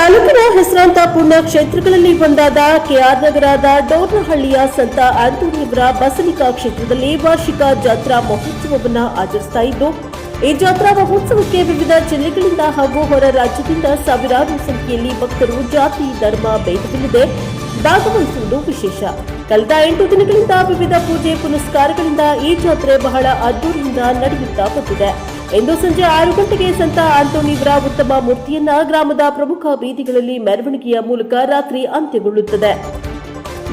ತಾಲೂಕಿನ ಹೆಸರಾಂತ ಪುಣ್ಯ ಕ್ಷೇತ್ರಗಳಲ್ಲಿ ಒಂದಾದ ಕೆಆರ್ ನಗರದ ಡೋರ್ನಹಳ್ಳಿಯ ಸಂತ ಆಂಟೋನಿಯವರ ಬಸಲಿಕಾ ಕ್ಷೇತ್ರದಲ್ಲಿ ವಾರ್ಷಿಕ ಜಾತ್ರಾ ಮಹೋತ್ಸವವನ್ನು ಆಚರಿಸ್ತಾ ಇದ್ದು, ಈ ಜಾತ್ರಾ ಮಹೋತ್ಸವಕ್ಕೆ ವಿವಿಧ ಜಿಲ್ಲೆಗಳಿಂದ ಹಾಗೂ ಹೊರ ರಾಜ್ಯದಿಂದ ಸಾವಿರಾರು ಸಂಖ್ಯೆಯಲ್ಲಿ ಭಕ್ತರು ಜಾತಿ ಧರ್ಮ ಭೇದವಿಲ್ಲದೆ ಭಾಗವಹಿಸುವುದು ವಿಶೇಷ. ಕಳೆದ 8 ದಿನಗಳಿಂದ ವಿವಿಧ ಪೂಜೆ ಪುನಸ್ಕಾರಗಳಿಂದ ಈ ಜಾತ್ರೆ ಬಹಳ ಅದ್ದೂರಿಯಿಂದ ನಡೆಯುತ್ತಾ ಬಂದಿದೆ. ಇಂದು ಸಂಜೆ 6 ಗಂಟೆಗೆ ಸಂತ ಆಂಟೋನಿಯವರ ಉತ್ತಮ ಮೂರ್ತಿಯನ್ನ ಗ್ರಾಮದ ಪ್ರಮುಖ ಬೀದಿಗಳಲ್ಲಿ ಮೆರವಣಿಗೆಯ ಮೂಲಕ ರಾತ್ರಿ ಅಂತ್ಯಗೊಳ್ಳುತ್ತದೆ.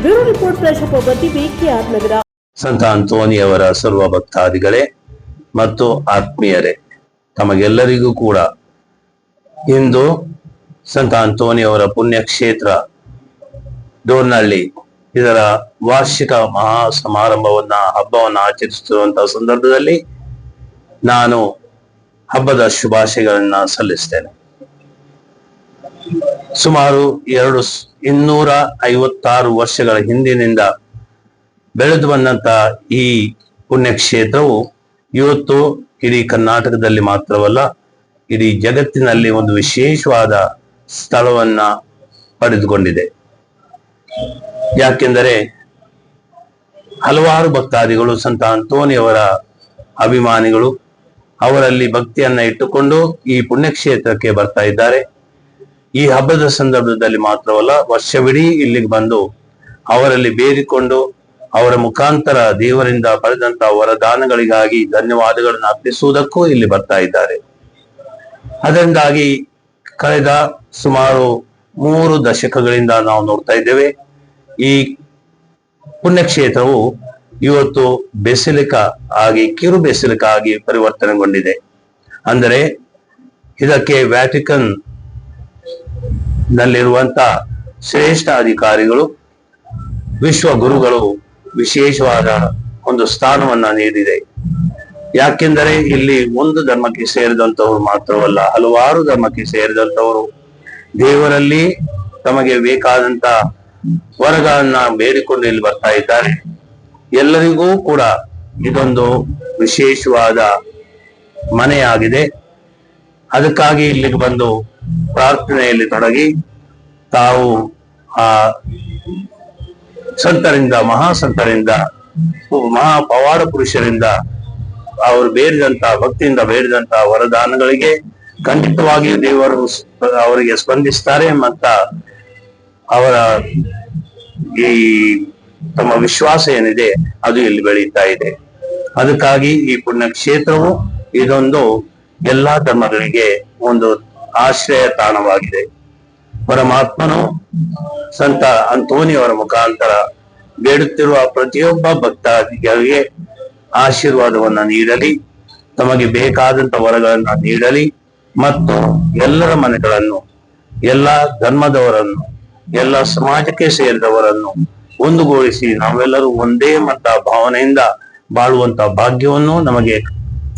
ಬ್ಯೂರೋ ರಿಪೋರ್ಟ್ ಪ್ರಶಾಪ ಬರ್ದಿವಿ, ಕೆಆರ್ ನಗರ. ಸಂತ ಆಂಟೋನಿಯವರ ಸರ್ವ ಭಕ್ತಾದಿಗಳೇ ಮತ್ತು ಆತ್ಮೀಯರೇ, ತಮಗೆಲ್ಲರಿಗೂ ಕೂಡ ಇಂದು ಸಂತ ಆಂಟೋನಿಯವರ ಪುಣ್ಯಕ್ಷೇತ್ರ ಡೋರ್ನಹಳ್ಳಿ ಇದರ ವಾರ್ಷಿಕ ಮಹಾ ಹಬ್ಬವನ್ನ ಆಚರಿಸುತ್ತಿರುವಂತಹ ಸಂದರ್ಭದಲ್ಲಿ ನಾನು ಹಬ್ಬದ ಶುಭಾಶಯಗಳನ್ನ ಸಲ್ಲಿಸ್ತೇನೆ. ಸುಮಾರು 256 ವರ್ಷಗಳ ಹಿಂದಿನಿಂದ ಬೆಳೆದು ಬಂದಂತ ಈ ಪುಣ್ಯಕ್ಷೇತ್ರವು ಇವತ್ತು ಇಡೀ ಕರ್ನಾಟಕದಲ್ಲಿ ಮಾತ್ರವಲ್ಲ, ಇಡೀ ಜಗತ್ತಿನಲ್ಲಿ ಒಂದು ವಿಶೇಷವಾದ ಸ್ಥಳವನ್ನ ಪಡೆದುಕೊಂಡಿದೆ. ಯಾಕೆಂದರೆ ಹಲವಾರು ಭಕ್ತಾದಿಗಳು ಸಂತ ಆಂಟೋನಿಯವರ ಅಭಿಮಾನಿಗಳು ಅವರಲ್ಲಿ ಭಕ್ತಿಯನ್ನ ಇಟ್ಟುಕೊಂಡು ಈ ಪುಣ್ಯಕ್ಷೇತ್ರಕ್ಕೆ ಬರ್ತಾ ಇದ್ದಾರೆ. ಈ ಹಬ್ಬದ ಸಂದರ್ಭದಲ್ಲಿ ಮಾತ್ರವಲ್ಲ, ವರ್ಷವಿಡೀ ಇಲ್ಲಿಗೆ ಬಂದು ಅವರಲ್ಲಿ ಬೇಡಿಕೊಂಡು ಅವರ ಮುಖಾಂತರ ದೇವರಿಂದ ಪಡೆದಂತಹ ವರದಾನಗಳಿಗಾಗಿ ಧನ್ಯವಾದಗಳನ್ನು ಅರ್ಪಿಸುವುದಕ್ಕೂ ಇಲ್ಲಿ ಬರ್ತಾ ಇದ್ದಾರೆ. ಅದರಿಂದಾಗಿ ಕಳೆದ ಸುಮಾರು 3 ದಶಕಗಳಿಂದ ನಾವು ನೋಡ್ತಾ ಇದ್ದೇವೆ, ಈ ಪುಣ್ಯಕ್ಷೇತ್ರವು ಇವತ್ತು ಬೆಸಿಲಿಕಾ ಆಗಿ ಕಿರು ಬೆಸಿಲಿಕಾ ಆಗಿ ಪರಿವರ್ತನೆಗೊಂಡಿದೆ. ಅಂದರೆ ಇದಕ್ಕೆ ವ್ಯಾಟಿಕನ್ ನಲ್ಲಿರುವಂತ ಶ್ರೇಷ್ಠ ಅಧಿಕಾರಿಗಳು, ವಿಶ್ವ ಗುರುಗಳು ವಿಶೇಷವಾದ ಒಂದು ಸ್ಥಾನವನ್ನ ನೀಡಿದೆ. ಯಾಕೆಂದರೆ ಇಲ್ಲಿ ಒಂದು ಧರ್ಮಕ್ಕೆ ಸೇರಿದಂತವರು ಮಾತ್ರವಲ್ಲ, ಹಲವಾರು ಧರ್ಮಕ್ಕೆ ಸೇರಿದಂತವರು ದೇವರಲ್ಲಿ ತಮಗೆ ಬೇಕಾದಂತ ವರಗಳನ್ನ ಬೇಡಿಕೊಂಡು ಇಲ್ಲಿ ಬರ್ತಾ ಇದ್ದಾರೆ. ಎಲ್ಲರಿಗೂ ಕೂಡ ಇದೊಂದು ವಿಶೇಷವಾದ ಮನೆಯಾಗಿದೆ. ಅದಕ್ಕಾಗಿ ಇಲ್ಲಿಗೆ ಬಂದು ಪ್ರಾರ್ಥನೆಯಲ್ಲಿ ತೊಡಗಿ ತಾವು ಆ ಸಂತರಿಂದ, ಮಹಾಸಂತರಿಂದ, ಮಹಾ ಪವಾಡ ಪುರುಷರಿಂದ ಅವರು ಬೇಡಿದಂತ ಭಕ್ತಿಯಿಂದ ಬೇಡಿದಂತ ವರದಾನಗಳಿಗೆ ಖಂಡಿತವಾಗಿಯೂ ದೇವರು ಅವರಿಗೆ ಸ್ಪಂದಿಸ್ತಾರೆ ಮತ್ತ ಅವರ ಈ ತಮ್ಮ ವಿಶ್ವಾಸ ಏನಿದೆ ಅದು ಇಲ್ಲಿ ಬೆಳೀತಾ ಇದೆ. ಅದಕ್ಕಾಗಿ ಈ ಪುಣ್ಯಕ್ಷೇತ್ರವು ಇದೊಂದು ಎಲ್ಲಾ ಧರ್ಮಗಳಿಗೆ ಒಂದು ಆಶ್ರಯ ತಾಣವಾಗಿದೆ. ಪರಮಾತ್ಮನು ಸಂತ ಆಂಟೋನಿಯವರ ಮುಖಾಂತರ ಬೇಡುತ್ತಿರುವ ಪ್ರತಿಯೊಬ್ಬ ಭಕ್ತಾದಿಗಳಿಗೆ ಆಶೀರ್ವಾದವನ್ನ ನೀಡಲಿ, ತಮಗೆ ಬೇಕಾದಂತ ವರಗಳನ್ನ ನೀಡಲಿ ಮತ್ತು ಎಲ್ಲರ ಮನೆಗಳನ್ನು, ಎಲ್ಲ ಧರ್ಮದವರನ್ನು, ಎಲ್ಲ ಸಮಾಜಕ್ಕೆ ಸೇರಿದವರನ್ನು ಒಂದುಗೂಡಿಸಿ ನಾವೆಲ್ಲರೂ ಒಂದೇ ಮತ ಭಾವನೆಯಿಂದ ಬಾಳುವಂತ ಭಾಗ್ಯವನ್ನು ನಮಗೆ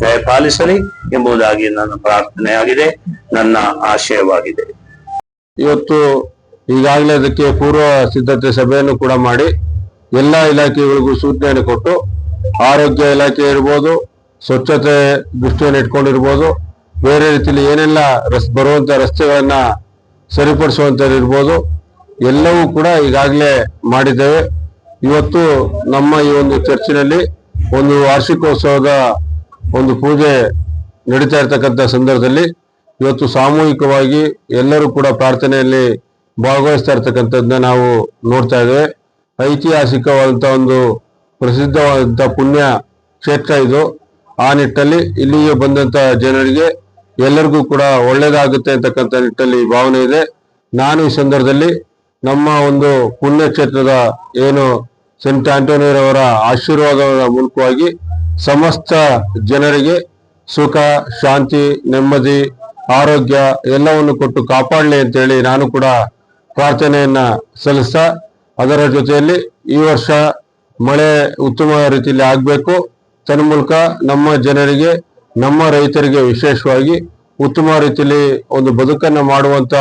ದಯಪಾಲಿಸಲಿ ಎಂಬುದಾಗಿ ನನ್ನ ಪ್ರಾರ್ಥನೆಯಾಗಿದೆ, ನನ್ನ ಆಶಯವಾಗಿದೆ. ಇವತ್ತು ಈಗಾಗಲೇ ಅದಕ್ಕೆ ಪೂರ್ವ ಸಿದ್ಧತೆ ಸಭೆಯನ್ನು ಕೂಡ ಮಾಡಿ ಎಲ್ಲ ಇಲಾಖೆಗಳಿಗೂ ಸೂಚನೆಯನ್ನು ಕೊಟ್ಟು, ಆರೋಗ್ಯ ಇಲಾಖೆ ಇರ್ಬೋದು, ಸ್ವಚ್ಛತೆ ದೃಷ್ಟಿಯನ್ನು ಇಟ್ಕೊಂಡಿರ್ಬೋದು, ಬೇರೆ ರೀತಿಯಲ್ಲಿ ಏನೆಲ್ಲ ಬರುವಂತ ರಸ್ತೆಗಳನ್ನ ಸರಿಪಡಿಸುವಂತದಿರ್ಬೋದು, ಎಲ್ಲವೂ ಕೂಡ ಈಗಾಗಲೇ ಮಾಡಿದ್ದೇವೆ. ಇವತ್ತು ನಮ್ಮ ಈ ಒಂದು ಚರ್ಚಿನಲ್ಲಿ ಒಂದು ವಾರ್ಷಿಕೋತ್ಸವದ ಒಂದು ಪೂಜೆ ನಡೀತಾ ಇರ್ತಕ್ಕಂಥ ಸಂದರ್ಭದಲ್ಲಿ ಇವತ್ತು ಸಾಮೂಹಿಕವಾಗಿ ಎಲ್ಲರೂ ಕೂಡ ಪ್ರಾರ್ಥನೆಯಲ್ಲಿ ಭಾಗವಹಿಸ್ತಾ ಇರ್ತಕ್ಕಂಥದ್ದನ್ನ ನಾವು ನೋಡ್ತಾ ಇದ್ದೇವೆ. ಐತಿಹಾಸಿಕವಾದಂಥ ಒಂದು ಪ್ರಸಿದ್ಧವಾದಂಥ ಪುಣ್ಯ ಕ್ಷೇತ್ರ ಇದು. ಆ ನಿಟ್ಟಲ್ಲಿ ಇಲ್ಲಿಗೆ ಬಂದಂತ ಜನರಿಗೆ ಎಲ್ಲರಿಗೂ ಕೂಡ ಒಳ್ಳೇದಾಗುತ್ತೆ ಅಂತಕ್ಕಂಥ ನಿಟ್ಟಲ್ಲಿ ಭಾವನೆ ಇದೆ. ನಾನು ಈ ಸಂದರ್ಭದಲ್ಲಿ ನಮ್ಮ ಒಂದು ಪುಣ್ಯಕ್ಷೇತ್ರದ ಏನು ಸೆಂಟ್ ಆಂಟೋನಿಯವರ ಆಶೀರ್ವಾದದ ಮೂಲಕವಾಗಿ ಸಮಸ್ತ ಜನರಿಗೆ ಸುಖ, ಶಾಂತಿ, ನೆಮ್ಮದಿ, ಆರೋಗ್ಯ ಎಲ್ಲವನ್ನು ಕೊಟ್ಟು ಕಾಪಾಡಲಿ ಅಂತೇಳಿ ನಾನು ಕೂಡ ಪ್ರಾರ್ಥನೆಯನ್ನ ಸಲ್ಲಿಸ್ತಾ, ಅದರ ಜೊತೆಯಲ್ಲಿ ಈ ವರ್ಷ ಮಳೆ ಉತ್ತಮ ರೀತಿಯಲ್ಲಿ ಆಗಬೇಕು, ತನ್ಮೂಲಕ ನಮ್ಮ ಜನರಿಗೆ, ನಮ್ಮ ರೈತರಿಗೆ ವಿಶೇಷವಾಗಿ ಉತ್ತಮ ರೀತಿಯಲ್ಲಿ ಒಂದು ಬದುಕನ್ನು ಮಾಡುವಂತ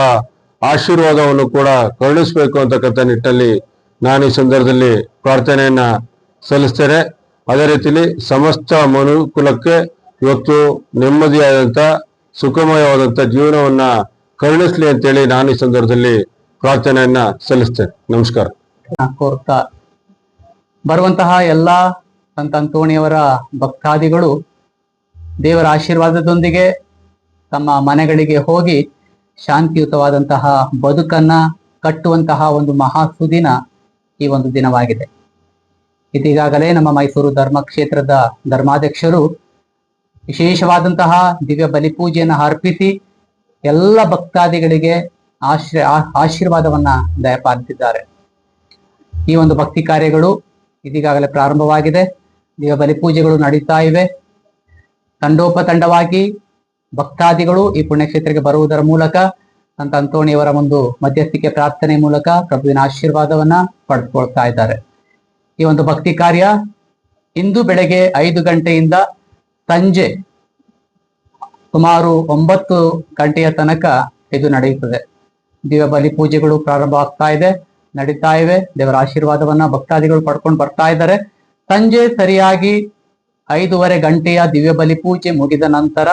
ಆಶೀರ್ವಾದವನ್ನು ಕೂಡ ಕರುಣಿಸಬೇಕು ಅಂತಕ್ಕಂಥ ನಿಟ್ಟಲ್ಲಿ ನಾನು ಈ ಸಂದರ್ಭದಲ್ಲಿ ಪ್ರಾರ್ಥನೆಯನ್ನ ಸಲ್ಲಿಸ್ತೇನೆ. ಅದೇ ರೀತಿಯಲ್ಲಿ ಸಮಸ್ತ ಮನುಕುಲಕ್ಕೆ ಇವತ್ತು ನೆಮ್ಮದಿಯಾದಂಥ ಸುಖಮಯವಾದಂಥ ಜೀವನವನ್ನ ಕರುಣಿಸ್ಲಿ ಅಂತೇಳಿ ನಾನು ಈ ಸಂದರ್ಭದಲ್ಲಿ ಪ್ರಾರ್ಥನೆಯನ್ನ ಸಲ್ಲಿಸ್ತೇನೆ. ನಮಸ್ಕಾರ. ಕೋರ್ತಾ ಬರುವಂತಹ ಎಲ್ಲ ಸಂತ ಅಂತೋಣಿಯವರ ಭಕ್ತಾದಿಗಳು ದೇವರ ಆಶೀರ್ವಾದದೊಂದಿಗೆ ತಮ್ಮ ಮನೆಗಳಿಗೆ ಹೋಗಿ ಶಾಂತಿಯುತವಾದಂತಹ ಬದುಕನ್ನ ಕಟ್ಟುವಂತಹ ಒಂದು ಮಹಾ ಸುದಿನ ಈ ಒಂದು ದಿನವಾಗಿದೆ. ಇದೀಗಾಗಲೇ ನಮ್ಮ ಮೈಸೂರು ಧರ್ಮಕ್ಷೇತ್ರದ ಧರ್ಮಾಧ್ಯಕ್ಷರು ವಿಶೇಷವಾದಂತಹ ದಿವ್ಯ ಬಲಿಪೂಜೆಯನ್ನು ಅರ್ಪಿಸಿ ಎಲ್ಲ ಭಕ್ತಾದಿಗಳಿಗೆ ಆಶೀರ್ವಾದವನ್ನ ದಯಪಾಲಿಸಿದ್ದಾರೆ. ಈ ಒಂದು ಭಕ್ತಿ ಕಾರ್ಯಗಳು ಇದೀಗಾಗಲೇ ಪ್ರಾರಂಭವಾಗಿದೆ. ದಿವ್ಯ ಬಲಿಪೂಜೆಗಳು ನಡೀತಾ ಇವೆ. ತಂಡೋಪತಂಡವಾಗಿ ಭಕ್ತಾದಿಗಳು ಈ ಪುಣ್ಯಕ್ಷೇತ್ರಕ್ಕೆ ಬರುವುದರ ಮೂಲಕ ಸಂತ ಅಂತೋಣಿಯವರ ಒಂದು ಮಧ್ಯಸ್ಥಿಕೆ ಪ್ರಾರ್ಥನೆ ಮೂಲಕ ಪ್ರಭುವಿನ ಆಶೀರ್ವಾದವನ್ನ ಪಡೆದುಕೊಳ್ತಾ ಇದ್ದಾರೆ. ಈ ಒಂದು ಭಕ್ತಿ ಕಾರ್ಯ ಇಂದು ಬೆಳಗ್ಗೆ 5 ಗಂಟೆಯಿಂದ ಸಂಜೆ ಸುಮಾರು 9 ಗಂಟೆಯ ತನಕ ಇದು ನಡೆಯುತ್ತದೆ. ದಿವ್ಯ ಬಲಿ ಪೂಜೆಗಳು ಪ್ರಾರಂಭ ಆಗ್ತಾ ಇದೆ, ನಡೀತಾ ಇವೆ. ದೇವರ ಆಶೀರ್ವಾದವನ್ನ ಭಕ್ತಾದಿಗಳು ಪಡ್ಕೊಂಡು ಬರ್ತಾ ಇದ್ದಾರೆ. ಸಂಜೆ ಸರಿಯಾಗಿ 5:30 ಗಂಟೆಯ ದಿವ್ಯ ಬಲಿ ಪೂಜೆ ಮುಗಿದ ನಂತರ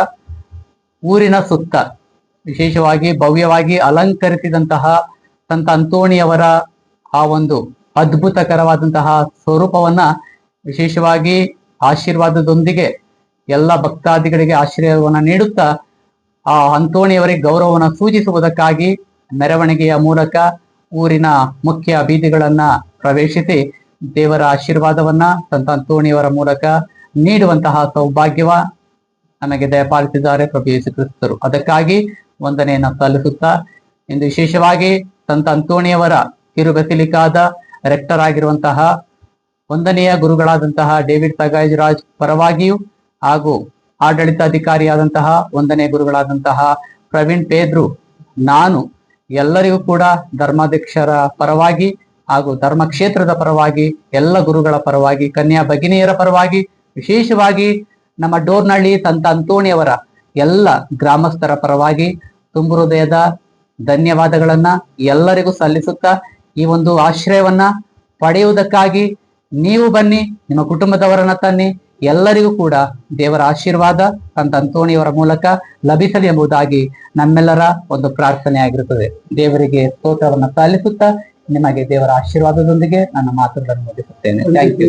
ಊರಿನ ಸುತ್ತ ವಿಶೇಷವಾಗಿ ಭವ್ಯವಾಗಿ ಅಲಂಕರಿಸಿದಂತಹ ಸಂತ ಅಂತೋಣಿಯವರ ಆ ಒಂದು ಅದ್ಭುತಕರವಾದಂತಹ ಸ್ವರೂಪವನ್ನ ವಿಶೇಷವಾಗಿ ಆಶೀರ್ವಾದದೊಂದಿಗೆ ಎಲ್ಲ ಭಕ್ತಾದಿಗಳಿಗೆ ಆಶೀರ್ವಾದವನ್ನ ನೀಡುತ್ತಾ ಆ ಅಂತೋಣಿಯವರಿಗೆ ಗೌರವವನ್ನು ಸೂಚಿಸುವುದಕ್ಕಾಗಿ ಮೆರವಣಿಗೆಯ ಮೂಲಕ ಊರಿನ ಮುಖ್ಯ ಬೀದಿಗಳನ್ನ ಪ್ರವೇಶಿಸಿ ದೇವರ ಆಶೀರ್ವಾದವನ್ನ ಸಂತ ಅಂತೋಣಿಯವರ ಮೂಲಕ ನೀಡುವಂತಹ ಸೌಭಾಗ್ಯವ ನಮಗೆ ದಯಪಾಲಿಸಿದ್ದಾರೆ ಪ್ರಭು ಯೇಸು ಕ್ರಿಸ್ತರು. ಅದಕ್ಕಾಗಿ ವಂದನೆಯನ್ನ ಸಲ್ಲಿಸುತ್ತಾ ಇಂದು ವಿಶೇಷವಾಗಿ ಸಂತ ಅಂತೋಣಿಯವರ ಕಿರುಬೆಸಿಲಿಕಾದ ರೆಕ್ಟರ್ ಆಗಿರುವಂತಹ ವಂದನೆಯ ಗುರುಗಳಾದಂತಹ ಡೇವಿಡ್ ತಗಾಜ್ ರಾಜ್ ಪರವಾಗಿಯೂ ಹಾಗೂ ಆಡಳಿತಾಧಿಕಾರಿಯಾದಂತಹ ವಂದನೆಯ ಗುರುಗಳಾದಂತಹ ಪ್ರವೀಣ್ ಪೇದ್ರು, ನಾನು ಎಲ್ಲರಿಗೂ ಕೂಡ ಧರ್ಮಾಧ್ಯಕ್ಷರ ಪರವಾಗಿ ಹಾಗೂ ಧರ್ಮಕ್ಷೇತ್ರದ ಪರವಾಗಿ ಎಲ್ಲ ಗುರುಗಳ ಪರವಾಗಿ ಕನ್ಯಾ ಭಗಿನಿಯರ ಪರವಾಗಿ ವಿಶೇಷವಾಗಿ ನಮ್ಮ ಡೋರ್ನಹಳ್ಳಿ ಸಂತ ಅಂತೋಣಿಯವರ ಎಲ್ಲ ಗ್ರಾಮಸ್ಥರ ಪರವಾಗಿ ತುಂಬು ಹೃದಯದ ಧನ್ಯವಾದಗಳನ್ನ ಎಲ್ಲರಿಗೂ ಸಲ್ಲಿಸುತ್ತಾ ಈ ಒಂದು ಆಶ್ರಯವನ್ನ ಪಡೆಯುವುದಕ್ಕಾಗಿ ನೀವು ಬನ್ನಿ, ನಿಮ್ಮ ಕುಟುಂಬದವರನ್ನ ತನ್ನಿ. ಎಲ್ಲರಿಗೂ ಕೂಡ ದೇವರ ಆಶೀರ್ವಾದ ಸಂತ ಅಂತೋಣಿಯವರ ಮೂಲಕ ಲಭಿಸಲಿ ಎಂಬುದಾಗಿ ನಮ್ಮೆಲ್ಲರ ಒಂದು ಪ್ರಾರ್ಥನೆ ಆಗಿರುತ್ತದೆ. ದೇವರಿಗೆ ಸ್ತೋತ್ರವನ್ನ ಸಲ್ಲಿಸುತ್ತಾ ನಿಮಗೆ ದೇವರ ಆಶೀರ್ವಾದದೊಂದಿಗೆ ನನ್ನ ಮಾತುಗಳನ್ನು ಮುಗಿಸುತ್ತೇನೆ. Thank you.